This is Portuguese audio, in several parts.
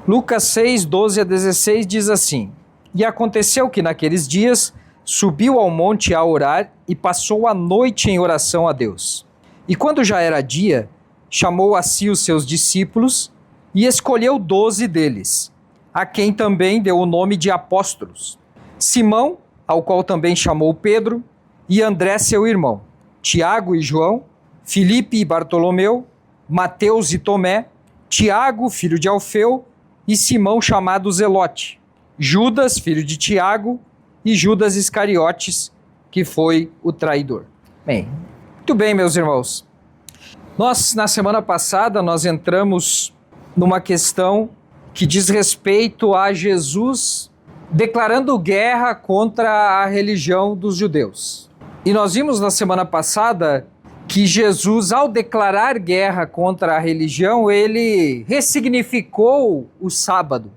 Lucas 6, 12 a 16 diz assim: E aconteceu que naqueles dias subiu ao monte a orar e passou a noite em oração a Deus. E quando já era dia, chamou a si os seus discípulos e escolheu 12 deles, a quem também deu o nome de apóstolos: Simão, ao qual também chamou Pedro, e André seu irmão, Tiago e João, Filipe e Bartolomeu, Mateus e Tomé, Tiago, filho de Alfeu, e Simão chamado Zelote, Judas, filho de Tiago, e Judas Iscariotes, que foi o traidor. Bem, muito bem, meus irmãos. Na semana passada, nós entramos numa questão que diz respeito a Jesus declarando guerra contra a religião dos judeus. E nós vimos na semana passada que Jesus, ao declarar guerra contra a religião, ele ressignificou o sábado.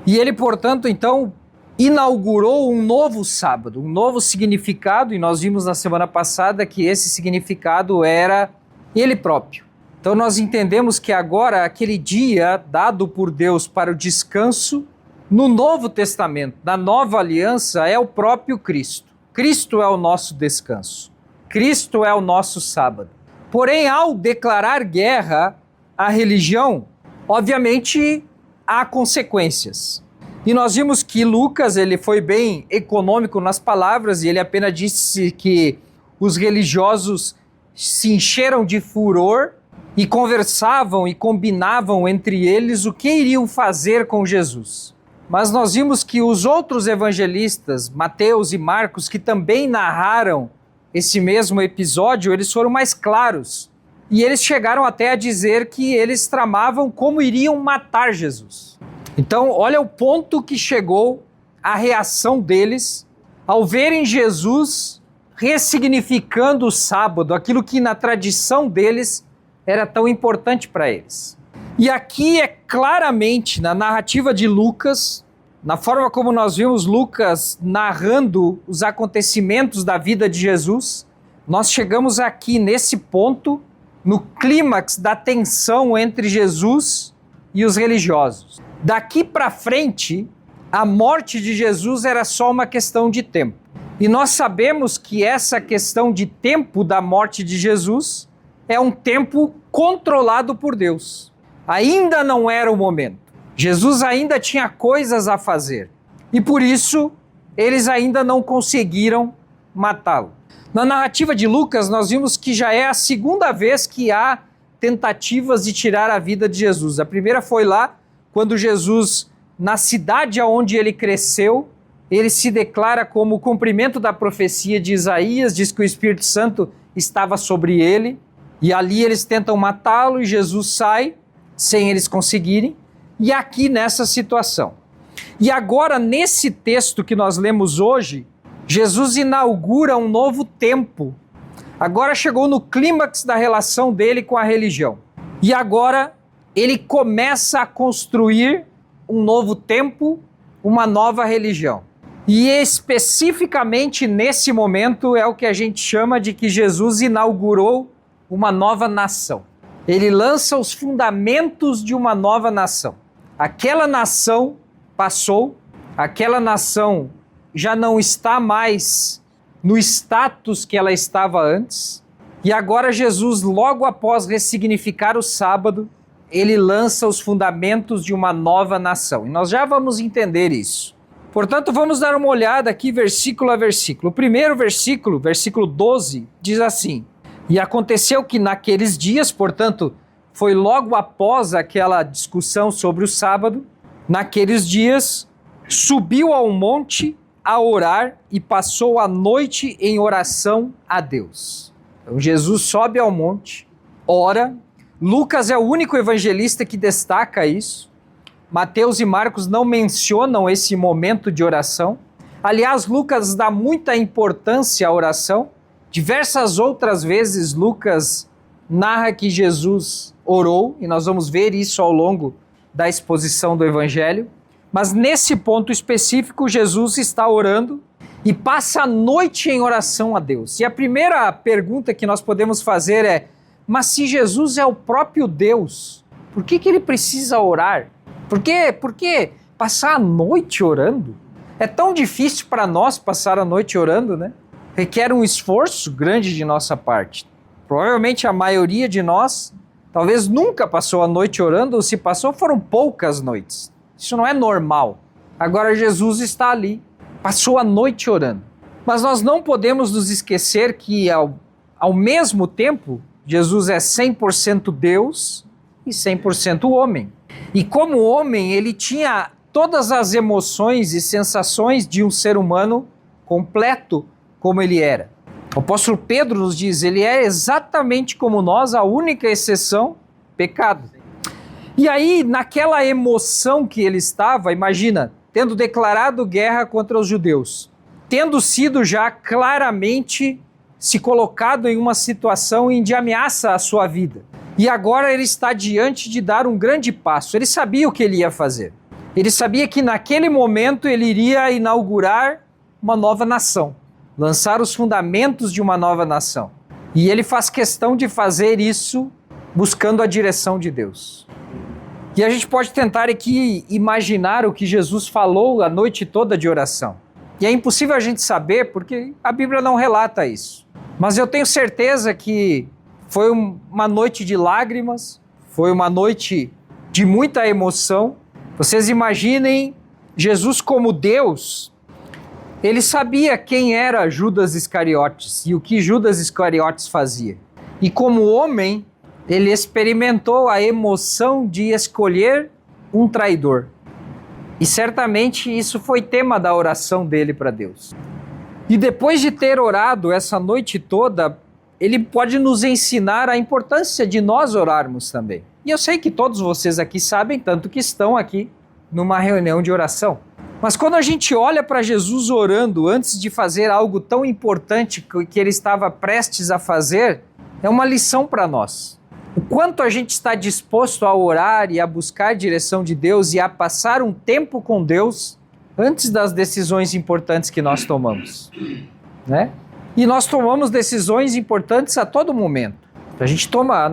E ele, portanto, então, inaugurou um novo sábado, um novo significado, e nós vimos na semana passada que esse significado era ele próprio. Então nós entendemos que agora aquele dia dado por Deus para o descanso, no Novo Testamento, na Nova Aliança, é o próprio Cristo. Cristo é o nosso descanso. Cristo é o nosso sábado. Porém, ao declarar guerra à religião, obviamente há consequências. E nós vimos que Lucas, ele foi bem econômico nas palavras, e ele apenas disse que os religiosos se encheram de furor e conversavam e combinavam entre eles o que iriam fazer com Jesus. Mas nós vimos que os outros evangelistas, Mateus e Marcos, que também narraram esse mesmo episódio, eles foram mais claros. E eles chegaram até a dizer que eles tramavam como iriam matar Jesus. Então, olha o ponto que chegou a reação deles ao verem Jesus ressignificando o sábado, aquilo que na tradição deles era tão importante para eles. E aqui é claramente, na narrativa de Lucas, na forma como nós vimos Lucas narrando os acontecimentos da vida de Jesus, nós chegamos aqui nesse ponto, no clímax da tensão entre Jesus e os religiosos. Daqui para frente, a morte de Jesus era só uma questão de tempo. E nós sabemos que essa questão de tempo da morte de Jesus é um tempo controlado por Deus. Ainda não era o momento. Jesus ainda tinha coisas a fazer. E por isso, eles ainda não conseguiram matá-lo. Na narrativa de Lucas, nós vimos que já é a segunda vez que há tentativas de tirar a vida de Jesus. A primeira foi lá, quando Jesus, na cidade onde ele cresceu, ele se declara como o cumprimento da profecia de Isaías, diz que o Espírito Santo estava sobre ele, e ali eles tentam matá-lo e Jesus sai, sem eles conseguirem, e aqui nessa situação. E agora, nesse texto que nós lemos hoje, Jesus inaugura um novo tempo. Agora chegou no clímax da relação dele com a religião. E agora ele começa a construir um novo tempo, uma nova religião. E especificamente nesse momento é o que a gente chama de que Jesus inaugurou uma nova nação. Ele lança os fundamentos de uma nova nação. Aquela nação passou, aquela nação já não está mais no status que ela estava antes, e agora Jesus, logo após ressignificar o sábado, ele lança os fundamentos de uma nova nação. E nós já vamos entender isso. Portanto, vamos dar uma olhada aqui versículo a versículo. O primeiro versículo, versículo 12, diz assim: E aconteceu que naqueles dias, portanto, foi logo após aquela discussão sobre o sábado, naqueles dias, subiu ao monte a orar e passou a noite em oração a Deus. Então Jesus sobe ao monte, ora. Lucas é o único evangelista que destaca isso. Mateus e Marcos não mencionam esse momento de oração. Aliás, Lucas dá muita importância à oração. Diversas outras vezes Lucas narra que Jesus orou, e nós vamos ver isso ao longo da exposição do Evangelho. Mas nesse ponto específico, Jesus está orando e passa a noite em oração a Deus. E a primeira pergunta que nós podemos fazer é: mas se Jesus é o próprio Deus, por que ele precisa orar? Por quê? Porque passar a noite orando? É tão difícil para nós passar a noite orando, né? Requer um esforço grande de nossa parte. Provavelmente a maioria de nós talvez nunca passou a noite orando, ou se passou foram poucas noites. Isso não é normal. Agora Jesus está ali, passou a noite orando. Mas nós não podemos nos esquecer que ao mesmo tempo, Jesus é 100% Deus e 100% homem. E como homem, ele tinha todas as emoções e sensações de um ser humano completo como ele era. O apóstolo Pedro nos diz, ele é exatamente como nós, a única exceção, pecado. E aí, naquela emoção que ele estava, imagina, tendo declarado guerra contra os judeus, tendo sido já claramente se colocado em uma situação de ameaça à sua vida. E agora ele está diante de dar um grande passo. Ele sabia o que ele ia fazer. Ele sabia que naquele momento ele iria inaugurar uma nova nação, lançar os fundamentos de uma nova nação. E ele faz questão de fazer isso buscando a direção de Deus. E a gente pode tentar aqui imaginar o que Jesus falou a noite toda de oração. E é impossível a gente saber porque a Bíblia não relata isso. Mas eu tenho certeza que foi uma noite de lágrimas, foi uma noite de muita emoção. Vocês imaginem Jesus como Deus. Ele sabia quem era Judas Iscariotes e o que Judas Iscariotes fazia. E como homem, ele experimentou a emoção de escolher um traidor. E certamente isso foi tema da oração dele para Deus. E depois de ter orado essa noite toda, ele pode nos ensinar a importância de nós orarmos também. E eu sei que todos vocês aqui sabem, tanto que estão aqui numa reunião de oração. Mas quando a gente olha para Jesus orando antes de fazer algo tão importante que ele estava prestes a fazer, é uma lição para nós. O quanto a gente está disposto a orar e a buscar a direção de Deus e a passar um tempo com Deus antes das decisões importantes que nós tomamos, né? E nós tomamos decisões importantes a todo momento. A gente toma,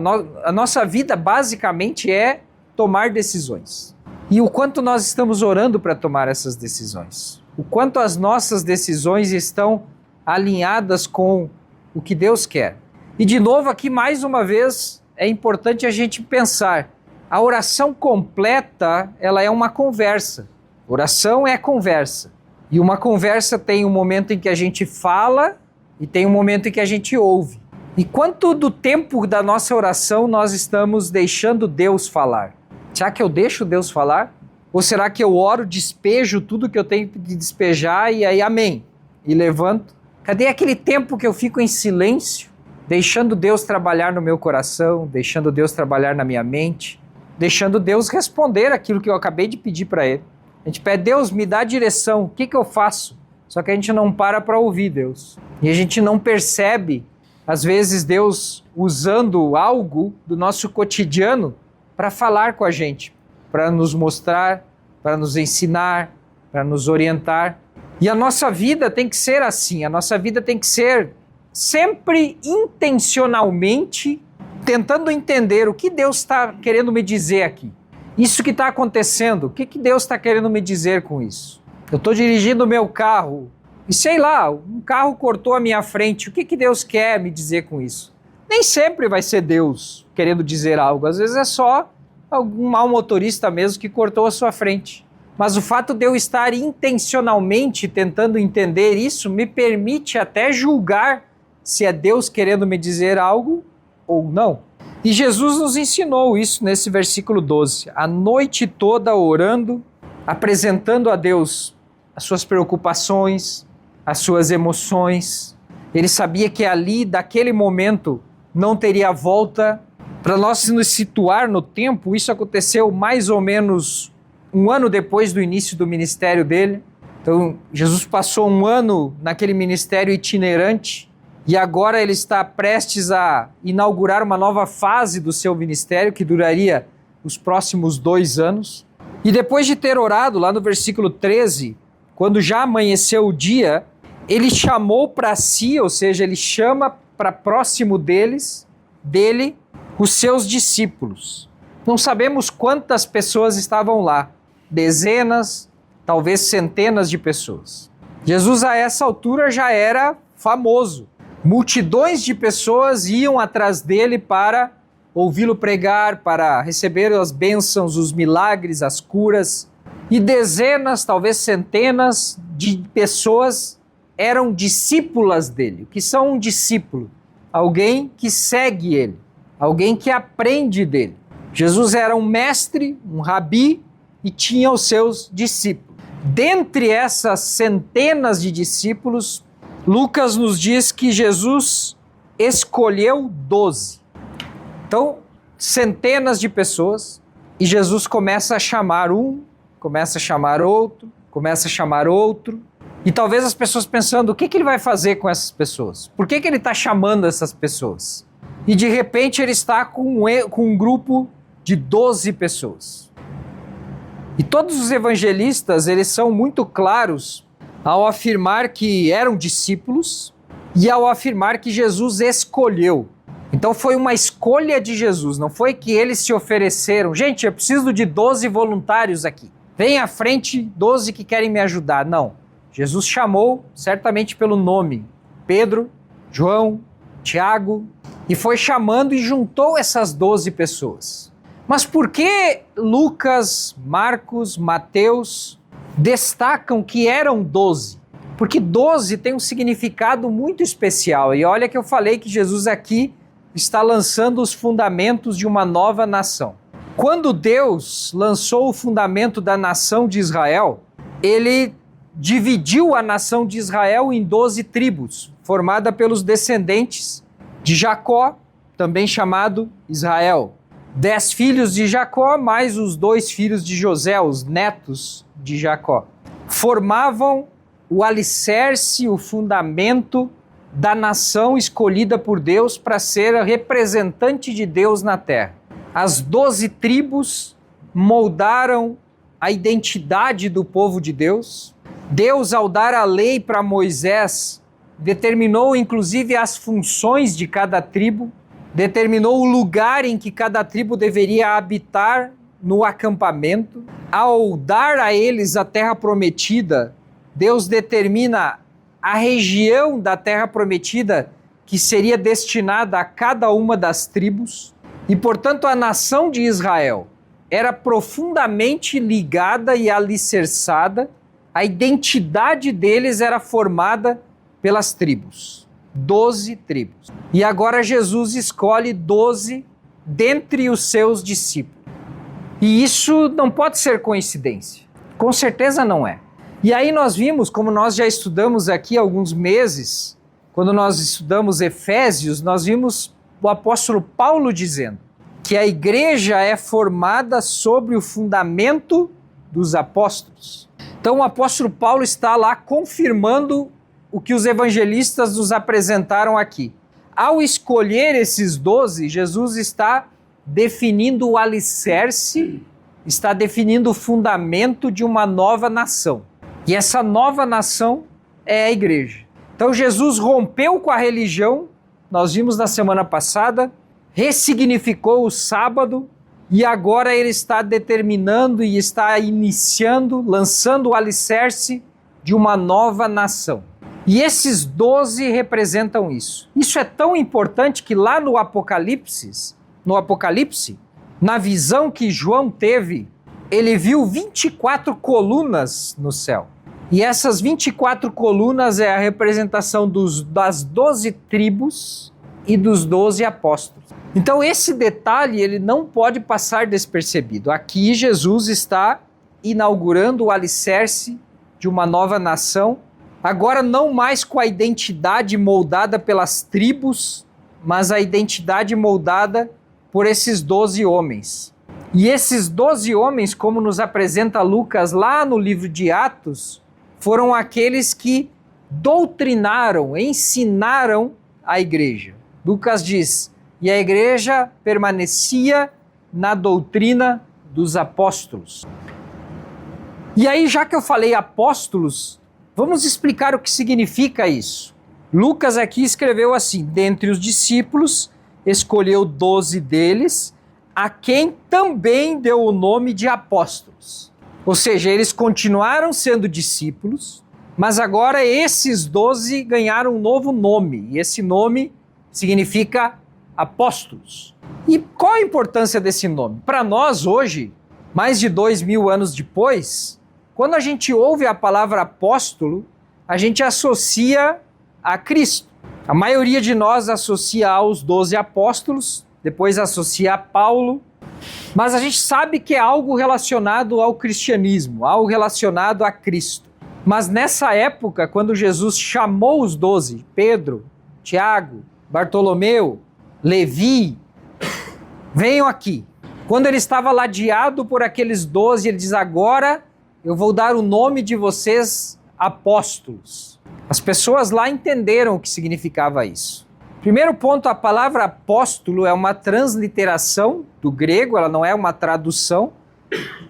a nossa vida basicamente é tomar decisões. E o quanto nós estamos orando para tomar essas decisões. O quanto as nossas decisões estão alinhadas com o que Deus quer. E de novo aqui, mais uma vez, é importante a gente pensar. A oração completa, ela é uma conversa. Oração é conversa. E uma conversa tem um momento em que a gente fala e tem um momento em que a gente ouve. E quanto do tempo da nossa oração nós estamos deixando Deus falar? Será que eu deixo Deus falar? Ou será que eu oro, despejo tudo que eu tenho que despejar e aí amém? E levanto? Cadê aquele tempo que eu fico em silêncio, deixando Deus trabalhar no meu coração, deixando Deus trabalhar na minha mente, deixando Deus responder aquilo que eu acabei de pedir para Ele? A gente pede, Deus, me dá direção, o que eu faço? Só que a gente não para ouvir Deus. E a gente não percebe, às vezes, Deus usando algo do nosso cotidiano para falar com a gente, para nos mostrar, para nos ensinar, para nos orientar. E a nossa vida tem que ser assim, a nossa vida tem que ser sempre intencionalmente tentando entender o que Deus está querendo me dizer aqui. Isso que está acontecendo, o que Deus está querendo me dizer com isso? Eu estou dirigindo o meu carro e sei lá, um carro cortou a minha frente, o que Deus quer me dizer com isso? Nem sempre vai ser Deus querendo dizer algo, às vezes é só algum mau motorista mesmo que cortou a sua frente. Mas o fato de eu estar intencionalmente tentando entender isso me permite até julgar se é Deus querendo me dizer algo ou não. E Jesus nos ensinou isso nesse versículo 12. A noite toda orando, apresentando a Deus as suas preocupações, as suas emoções. Ele sabia que ali, daquele momento, não teria volta. Para nós nos situar no tempo, isso aconteceu mais ou menos um ano depois do início do ministério dele. Então, Jesus passou um ano naquele ministério itinerante e agora ele está prestes a inaugurar uma nova fase do seu ministério que duraria os próximos 2 anos. E depois de ter orado, lá no versículo 13, quando já amanheceu o dia, ele chamou para si, ou seja, ele chama para próximo dele, os seus discípulos. Não sabemos quantas pessoas estavam lá, dezenas, talvez centenas de pessoas. Jesus a essa altura já era famoso. Multidões de pessoas iam atrás dele para ouvi-lo pregar, para receber as bênçãos, os milagres, as curas. E dezenas, talvez centenas de pessoas eram discípulas dele. O que são um discípulo? Alguém que segue ele, alguém que aprende dele. Jesus era um mestre, um rabi, e tinha os seus discípulos. Dentre essas centenas de discípulos, Lucas nos diz que Jesus escolheu 12. Então, centenas de pessoas, e Jesus começa a chamar um, começa a chamar outro, começa a chamar outro. E talvez as pessoas pensando, o que ele vai fazer com essas pessoas? Por que ele está chamando essas pessoas? E de repente ele está com um grupo de 12 pessoas. E todos os evangelistas, eles são muito claros ao afirmar que eram discípulos e ao afirmar que Jesus escolheu. Então foi uma escolha de Jesus, não foi que eles se ofereceram. Gente, eu preciso de 12 voluntários aqui. Vem à frente 12 que querem me ajudar. Não. Jesus chamou, certamente pelo nome, Pedro, João, Tiago, e foi chamando e juntou essas 12 pessoas. Mas por que Lucas, Marcos, Mateus destacam que eram 12? Porque 12 tem um significado muito especial. E olha que eu falei que Jesus aqui está lançando os fundamentos de uma nova nação. Quando Deus lançou o fundamento da nação de Israel, ele dividiu a nação de Israel em 12 tribos, formada pelos descendentes de Jacó, também chamado Israel. 10 filhos de Jacó, mais os 2 filhos de José, os netos de Jacó. Formavam o alicerce, o fundamento da nação escolhida por Deus para ser a representante de Deus na terra. As 12 tribos moldaram a identidade do povo de Deus. Deus, ao dar a lei para Moisés, determinou inclusive as funções de cada tribo, determinou o lugar em que cada tribo deveria habitar no acampamento. Ao dar a eles a terra prometida, Deus determina a região da terra prometida que seria destinada a cada uma das tribos. E, portanto, a nação de Israel era profundamente ligada e alicerçada. A identidade deles era formada pelas tribos. 12 tribos. E agora Jesus escolhe 12 dentre os seus discípulos. E isso não pode ser coincidência. Com certeza não é. E aí nós vimos, como nós já estudamos aqui há alguns meses, quando nós estudamos Efésios, nós vimos o apóstolo Paulo dizendo que a igreja é formada sobre o fundamento dos apóstolos. Então o apóstolo Paulo está lá confirmando o que os evangelistas nos apresentaram aqui. Ao escolher esses 12, Jesus está definindo o alicerce, está definindo o fundamento de uma nova nação. E essa nova nação é a igreja. Então Jesus rompeu com a religião, nós vimos na semana passada, ressignificou o sábado e agora ele está determinando e está iniciando, lançando o alicerce de uma nova nação. E esses 12 representam isso. Isso é tão importante que lá no Apocalipse, na visão que João teve, ele viu 24 colunas no céu. E essas 24 colunas é a representação das 12 tribos e dos 12 apóstolos. Então esse detalhe ele não pode passar despercebido. Aqui Jesus está inaugurando o alicerce de uma nova nação, agora não mais com a identidade moldada pelas tribos, mas a identidade moldada por esses 12 homens. E esses 12 homens, como nos apresenta Lucas lá no livro de Atos, foram aqueles que doutrinaram, ensinaram a igreja. Lucas diz, e a igreja permanecia na doutrina dos apóstolos. E aí, já que eu falei apóstolos, vamos explicar o que significa isso. Lucas aqui escreveu assim, dentre os discípulos, escolheu 12 deles, a quem também deu o nome de apóstolos. Ou seja, eles continuaram sendo discípulos, mas agora esses 12 ganharam um novo nome, e esse nome significa apóstolos. E qual a importância desse nome? Para nós hoje, mais de 2000 anos depois, quando a gente ouve a palavra apóstolo, a gente associa a Cristo. A maioria de nós associa aos 12 apóstolos, depois associa a Paulo, mas a gente sabe que é algo relacionado ao cristianismo, algo relacionado a Cristo. Mas nessa época, quando Jesus chamou os 12, Pedro, Tiago, Bartolomeu, Levi, venham aqui. Quando ele estava ladeado por aqueles 12, ele diz, agora eu vou dar o nome de vocês apóstolos. As pessoas lá entenderam o que significava isso. Primeiro ponto, a palavra apóstolo é uma transliteração do grego, ela não é uma tradução.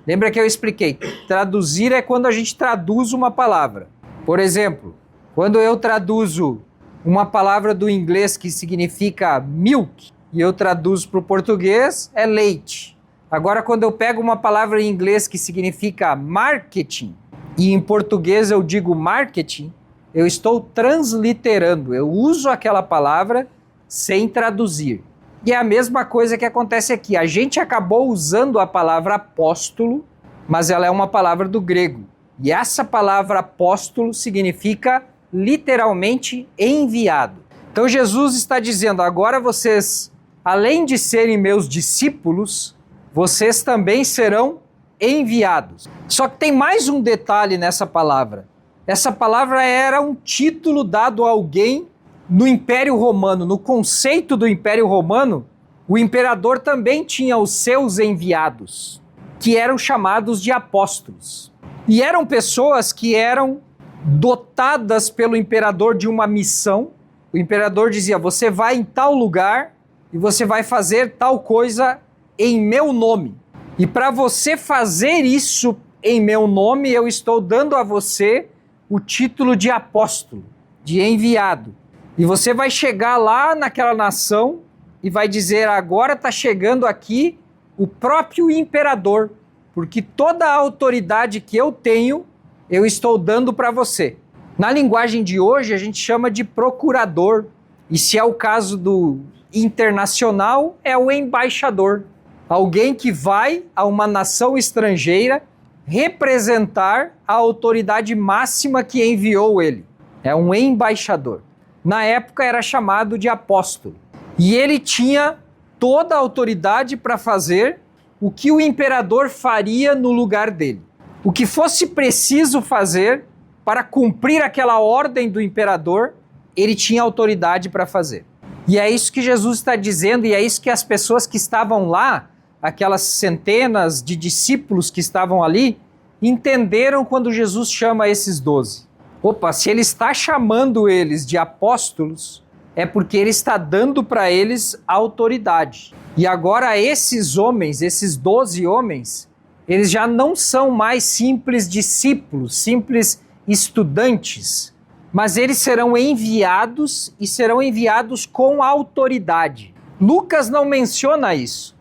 Lembra que eu expliquei? Traduzir é quando a gente traduz uma palavra. Por exemplo, quando eu traduzo uma palavra do inglês que significa milk, e eu traduzo para o português, é leite. Agora, quando eu pego uma palavra em inglês que significa marketing, e em português eu digo marketing, eu estou transliterando, eu uso aquela palavra sem traduzir. E é a mesma coisa que acontece aqui. A gente acabou usando a palavra apóstolo, mas ela é uma palavra do grego. E essa palavra apóstolo significa literalmente enviado. Então Jesus está dizendo, agora vocês, além de serem meus discípulos, vocês também serão enviados. Só que tem mais um detalhe nessa palavra. Essa palavra era um título dado a alguém no Império Romano. No conceito do Império Romano, o imperador também tinha os seus enviados, que eram chamados de apóstolos. E eram pessoas que eram dotadas pelo imperador de uma missão. O imperador dizia, você vai em tal lugar e você vai fazer tal coisa em meu nome. E para você fazer isso em meu nome, eu estou dando a você o título de apóstolo, de enviado. E você vai chegar lá naquela nação e vai dizer, agora está chegando aqui o próprio imperador, porque toda a autoridade que eu tenho, eu estou dando para você. Na linguagem de hoje, a gente chama de procurador. E se é o caso do internacional, é o embaixador. Alguém que vai a uma nação estrangeira representar a autoridade máxima que enviou ele. É um embaixador. Na época era chamado de apóstolo. E ele tinha toda a autoridade para fazer o que o imperador faria no lugar dele. O que fosse preciso fazer para cumprir aquela ordem do imperador, ele tinha autoridade para fazer. E é isso que Jesus está dizendo, e é isso que as pessoas que estavam lá, aquelas centenas de discípulos que estavam ali, entenderam quando Jesus chama esses 12. Opa, se ele está chamando eles de apóstolos, é porque ele está dando para eles autoridade. E agora esses homens, esses 12 homens, eles já não são mais simples discípulos, simples estudantes, mas eles serão enviados e serão enviados com autoridade. Lucas não menciona isso.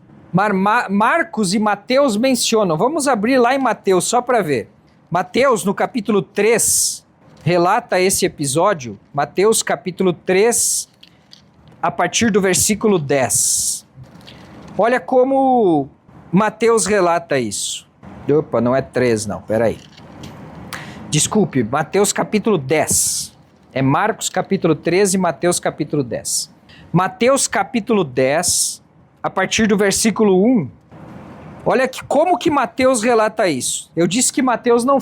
Marcos e Mateus mencionam. Vamos abrir lá em Mateus só para ver. Mateus, no capítulo 3, relata esse episódio. Mateus, capítulo 3, a partir do versículo 10. Olha como Mateus relata isso. Opa, não é 3 não, peraí. Desculpe, Mateus capítulo 10. É Marcos capítulo 13 e Mateus capítulo 10. Mateus capítulo 10... a partir do versículo 1, olha como que Mateus relata isso. Eu disse que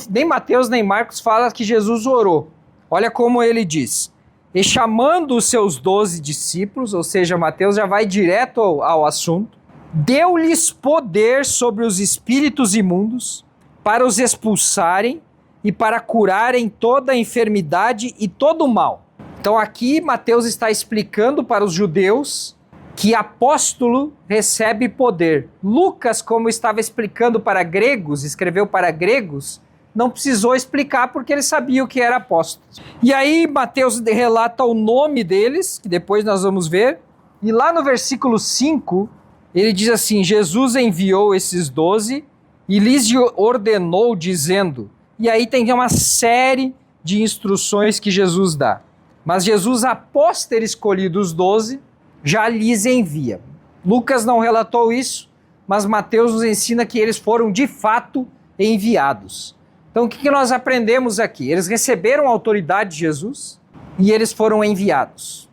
nem Mateus nem Marcos fala que Jesus orou. Olha como ele diz. E chamando os seus 12 discípulos, ou seja, Mateus já vai direto ao assunto, deu-lhes poder sobre os espíritos imundos para os expulsarem e para curarem toda a enfermidade e todo o mal. Então aqui Mateus está explicando para os judeus que apóstolo recebe poder. Lucas, como estava explicando para gregos, escreveu para gregos, não precisou explicar porque ele sabia o que era apóstolo. E aí Mateus relata o nome deles, que depois nós vamos ver, e lá no versículo 5, ele diz assim: Jesus enviou esses 12 e lhes ordenou dizendo, e aí tem uma série de instruções que Jesus dá. Mas Jesus, após ter escolhido os 12, já lhes envia. Lucas não relatou isso, mas Mateus nos ensina que eles foram de fato enviados. Então o que nós aprendemos aqui? Eles receberam a autoridade de Jesus e eles foram enviados.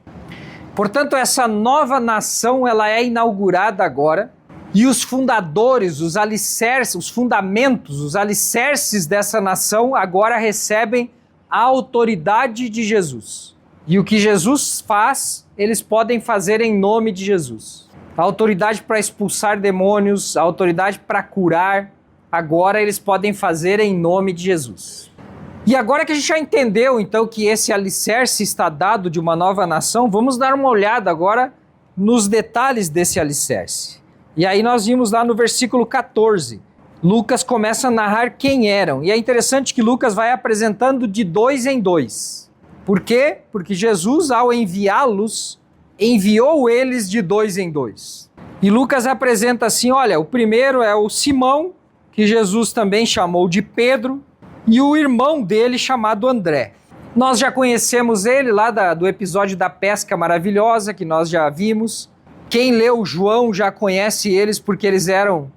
Portanto, essa nova nação, ela é inaugurada agora, e os fundadores, os alicerces, os fundamentos, os alicerces dessa nação agora recebem a autoridade de Jesus. E o que Jesus faz, eles podem fazer em nome de Jesus. A autoridade para expulsar demônios, a autoridade para curar, agora eles podem fazer em nome de Jesus. E agora que a gente já entendeu, então, que esse alicerce está dado de uma nova nação, vamos dar uma olhada agora nos detalhes desse alicerce. E aí nós vimos lá no versículo 14, Lucas começa a narrar quem eram. E é interessante que Lucas vai apresentando de 2 em 2. Por quê? Porque Jesus, ao enviá-los, enviou eles de 2 em 2. E Lucas apresenta assim, olha, o primeiro é o Simão, que Jesus também chamou de Pedro, e o irmão dele chamado André. Nós já conhecemos ele lá do episódio da pesca maravilhosa, que nós já vimos. Quem leu João já conhece eles porque eles eram,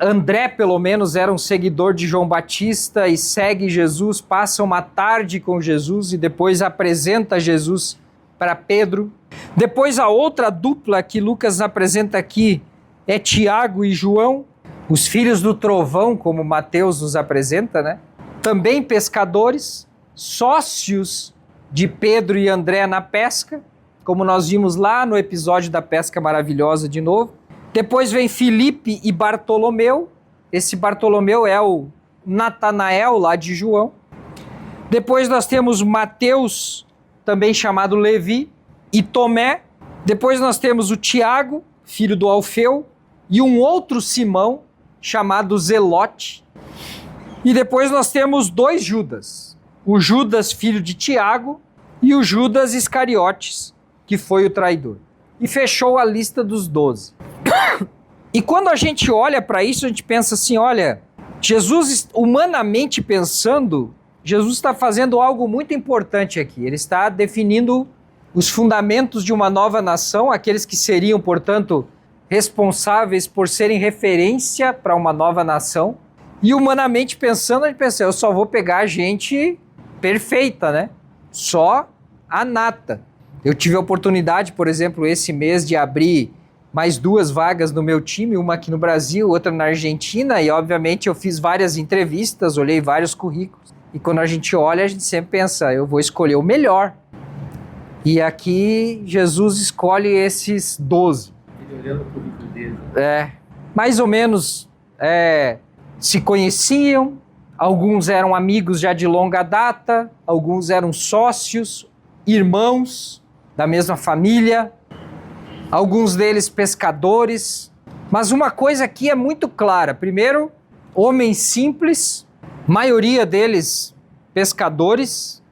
André pelo menos era um seguidor de João Batista e segue Jesus, passa uma tarde com Jesus e depois apresenta Jesus para Pedro. Depois a outra dupla que Lucas apresenta aqui é Tiago e João, os filhos do trovão, como Mateus nos apresenta, né? Também pescadores, sócios de Pedro e André na pesca, como nós vimos lá no episódio da pesca maravilhosa de novo. Depois vem Filipe e Bartolomeu. Esse Bartolomeu é o Natanael lá de João. Depois nós temos Mateus, também chamado Levi, e Tomé. Depois nós temos o Tiago, filho do Alfeu, e um outro Simão, chamado Zelote. E depois nós temos 2 Judas, o Judas, filho de Tiago, e o Judas Iscariotes, que foi o traidor. E fechou a lista dos 12. E quando a gente olha para isso, a gente pensa assim, olha, Jesus, humanamente pensando, Jesus está fazendo algo muito importante aqui. Ele está definindo os fundamentos de uma nova nação, aqueles que seriam, portanto, responsáveis por serem referência para uma nova nação. E humanamente pensando, a gente pensa, eu só vou pegar gente perfeita, né? Só a nata. Eu tive a oportunidade, por exemplo, esse mês de abrir mais 2 vagas no meu time, uma aqui no Brasil, outra na Argentina, e obviamente eu fiz várias entrevistas, olhei vários currículos. E quando a gente olha, a gente sempre pensa, eu vou escolher o melhor. E aqui Jesus escolhe esses 12. Ele olhando o currículo dele. Mais ou menos se conheciam, alguns eram amigos já de longa data, alguns eram sócios, irmãos da mesma família, alguns deles pescadores. Mas uma coisa aqui é muito clara. Primeiro, homens simples, maioria deles pescadores,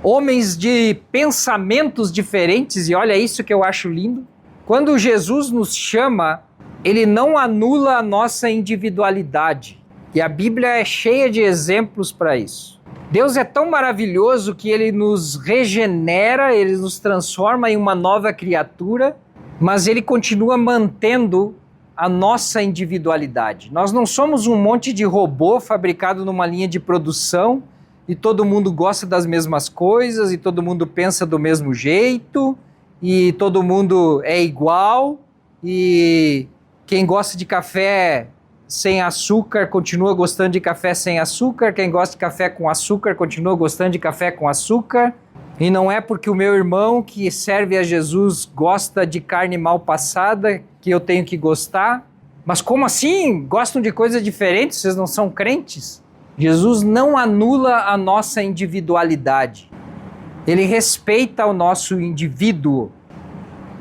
homens de pensamentos diferentes, e olha isso que eu acho lindo. Quando Jesus nos chama, ele não anula a nossa individualidade. E a Bíblia é cheia de exemplos para isso. Deus é tão maravilhoso que ele nos regenera, ele nos transforma em uma nova criatura, mas ele continua mantendo a nossa individualidade. Nós não somos um monte de robô fabricado numa linha de produção e todo mundo gosta das mesmas coisas e todo mundo pensa do mesmo jeito e todo mundo é igual e quem gosta de café sem açúcar continua gostando de café sem açúcar, quem gosta de café com açúcar continua gostando de café com açúcar. E não é porque o meu irmão que serve a Jesus gosta de carne mal passada que eu tenho que gostar. Mas como assim? Gostam de coisas diferentes? Vocês não são crentes? Jesus não anula a nossa individualidade. Ele respeita o nosso indivíduo.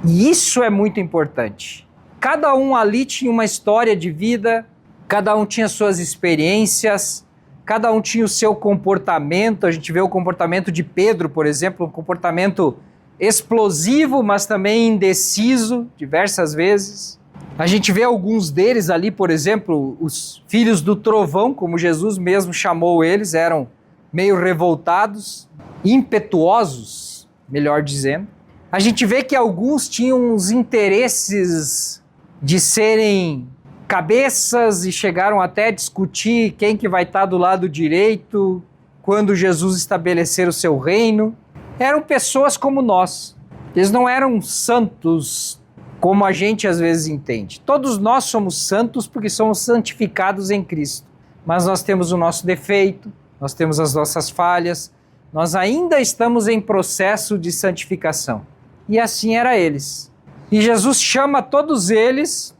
E isso é muito importante. Cada um ali tinha uma história de vida, cada um tinha suas experiências, cada um tinha o seu comportamento. A gente vê o comportamento de Pedro, por exemplo, um comportamento explosivo, mas também indeciso, diversas vezes. A gente vê alguns deles ali, por exemplo, os filhos do trovão, como Jesus mesmo chamou eles, eram meio revoltados, impetuosos, melhor dizendo. A gente vê que alguns tinham os interesses de serem cabeças e chegaram até a discutir quem que vai estar do lado direito quando Jesus estabelecer o seu reino. Eram pessoas como nós. Eles não eram santos como a gente às vezes entende. Todos nós somos santos porque somos santificados em Cristo. Mas nós temos o nosso defeito, nós temos as nossas falhas, nós ainda estamos em processo de santificação. E assim era eles. E Jesus chama todos eles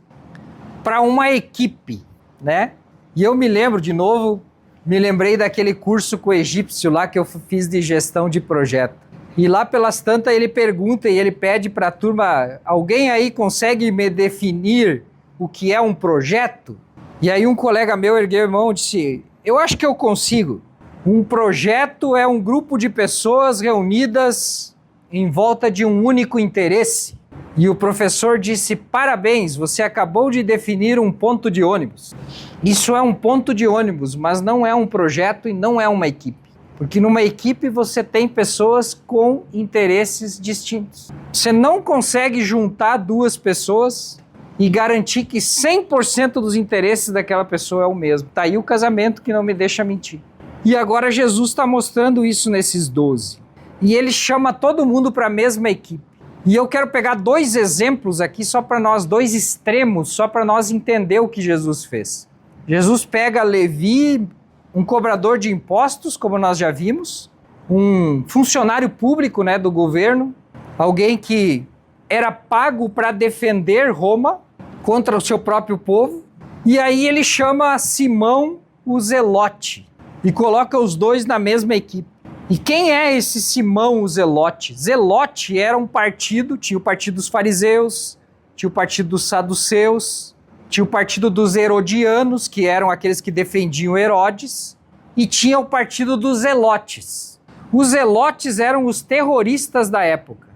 para uma equipe, né? E eu me lembro de novo, me lembrei daquele curso com o egípcio lá que eu fiz de gestão de projeto. E lá pelas tantas ele pergunta e ele pede para a turma, alguém aí consegue me definir o que é um projeto? E aí um colega meu ergueu a mão e disse, eu acho que eu consigo. Um projeto é um grupo de pessoas reunidas em volta de um único interesse. E o professor disse, parabéns, você acabou de definir um ponto de ônibus. Isso é um ponto de ônibus, mas não é um projeto e não é uma equipe. Porque numa equipe você tem pessoas com interesses distintos. Você não consegue juntar duas pessoas e garantir que 100% dos interesses daquela pessoa é o mesmo. Tá aí o casamento que não me deixa mentir. E agora Jesus está mostrando isso nesses 12. E ele chama todo mundo para a mesma equipe. E eu quero pegar 2 exemplos aqui só para nós, 2 extremos, só para nós entender o que Jesus fez. Jesus pega Levi, um cobrador de impostos, como nós já vimos, um funcionário público, né, do governo, alguém que era pago para defender Roma contra o seu próprio povo, e aí ele chama Simão o Zelote e coloca os 2 na mesma equipe. E quem é esse Simão o Zelote? Zelote era um partido, tinha o partido dos fariseus, tinha o partido dos saduceus, tinha o partido dos herodianos, que eram aqueles que defendiam Herodes, e tinha o partido dos zelotes. Os zelotes eram os terroristas da época.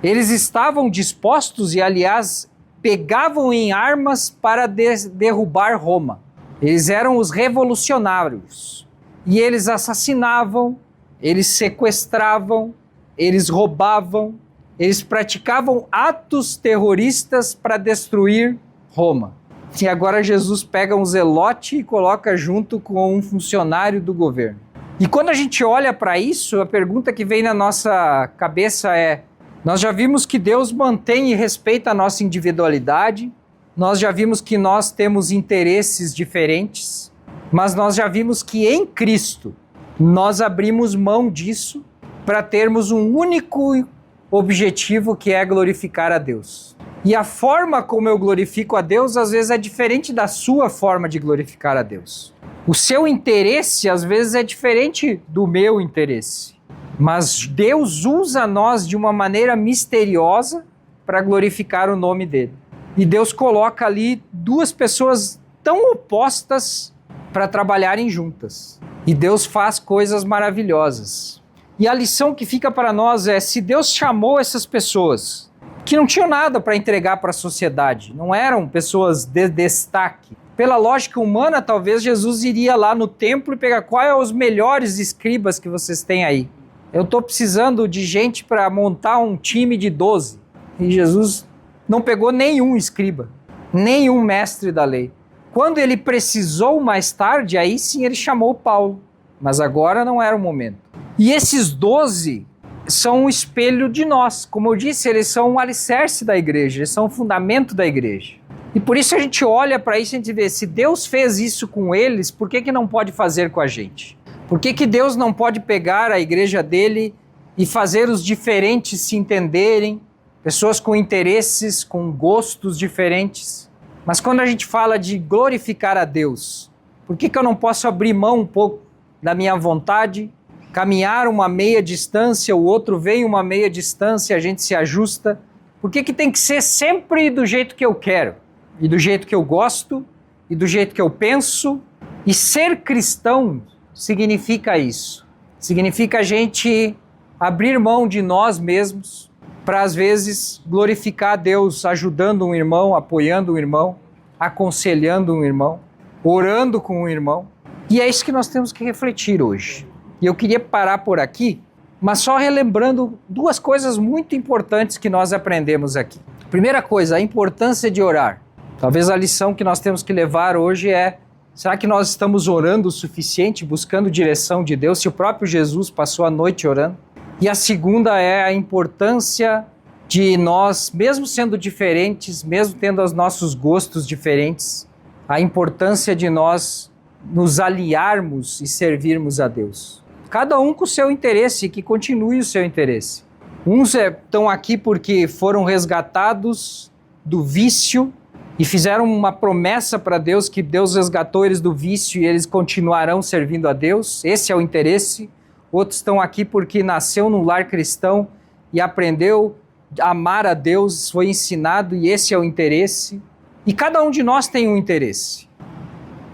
Eles estavam dispostos e, aliás, pegavam em armas para derrubar Roma. Eles eram os revolucionários. E eles assassinavam, eles sequestravam, eles roubavam, eles praticavam atos terroristas para destruir Roma. E agora Jesus pega um zelote e coloca junto com um funcionário do governo. E quando a gente olha para isso, a pergunta que vem na nossa cabeça é, nós já vimos que Deus mantém e respeita a nossa individualidade, nós já vimos que nós temos interesses diferentes, mas nós já vimos que em Cristo nós abrimos mão disso para termos um único objetivo, que é glorificar a Deus. E a forma como eu glorifico a Deus, às vezes, é diferente da sua forma de glorificar a Deus. O seu interesse, às vezes, é diferente do meu interesse. Mas Deus usa nós de uma maneira misteriosa para glorificar o nome dele. E Deus coloca ali 2 pessoas tão opostas para trabalharem juntas. E Deus faz coisas maravilhosas. E a lição que fica para nós é, se Deus chamou essas pessoas que não tinham nada para entregar para a sociedade, não eram pessoas de destaque. Pela lógica humana, talvez Jesus iria lá no templo e pegar quais são os melhores escribas que vocês têm aí. Eu estou precisando de gente para montar um time de 12. E Jesus não pegou nenhum escriba, nenhum mestre da lei. Quando ele precisou mais tarde, aí sim ele chamou Paulo. Mas agora não era o momento. E esses 12... são um espelho de nós. Como eu disse, eles são um alicerce da igreja, eles são o fundamento da igreja. E por isso a gente olha para isso e a gente vê, se Deus fez isso com eles, por que não pode fazer com a gente? Por que Deus não pode pegar a igreja dele e fazer os diferentes se entenderem, pessoas com interesses, com gostos diferentes? Mas quando a gente fala de glorificar a Deus, por que eu não posso abrir mão um pouco da minha vontade, caminhar uma meia distância, o outro vem uma meia distância, a gente se ajusta? Por que tem que ser sempre do jeito que eu quero? E do jeito que eu gosto? E do jeito que eu penso? E ser cristão significa isso. Significa a gente abrir mão de nós mesmos, para às vezes glorificar a Deus, ajudando um irmão, apoiando um irmão, aconselhando um irmão, orando com um irmão. E é isso que nós temos que refletir hoje. E eu queria parar por aqui, mas só relembrando duas coisas muito importantes que nós aprendemos aqui. Primeira coisa, a importância de orar. Talvez a lição que nós temos que levar hoje é: será que nós estamos orando o suficiente, buscando direção de Deus, se o próprio Jesus passou a noite orando? E a segunda é a importância de nós, mesmo sendo diferentes, mesmo tendo os nossos gostos diferentes, a importância de nós nos aliarmos e servirmos a Deus. Cada um com o seu interesse, que continue o seu interesse. Uns estão aqui porque foram resgatados do vício e fizeram uma promessa para Deus, que Deus resgatou eles do vício e eles continuarão servindo a Deus. Esse é o interesse. Outros estão aqui porque nasceu num lar cristão e aprendeu a amar a Deus, foi ensinado, e esse é o interesse. E cada um de nós tem um interesse.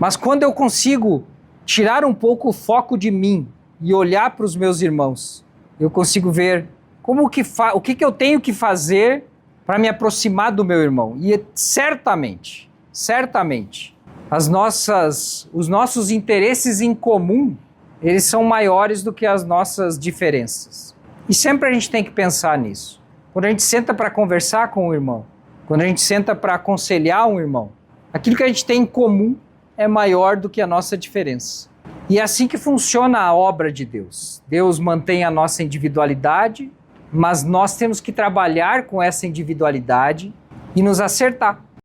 Mas quando eu consigo tirar um pouco o foco de mim e olhar para os meus irmãos, eu consigo ver o que eu tenho que fazer para me aproximar do meu irmão. E certamente, os nossos interesses em comum, eles são maiores do que as nossas diferenças. E sempre a gente tem que pensar nisso. Quando a gente senta para conversar com o irmão, quando a gente senta para aconselhar um irmão, aquilo que a gente tem em comum é maior do que a nossa diferença. E é assim que funciona a obra de Deus. Deus mantém a nossa individualidade, mas nós temos que trabalhar com essa individualidade e nos acertar.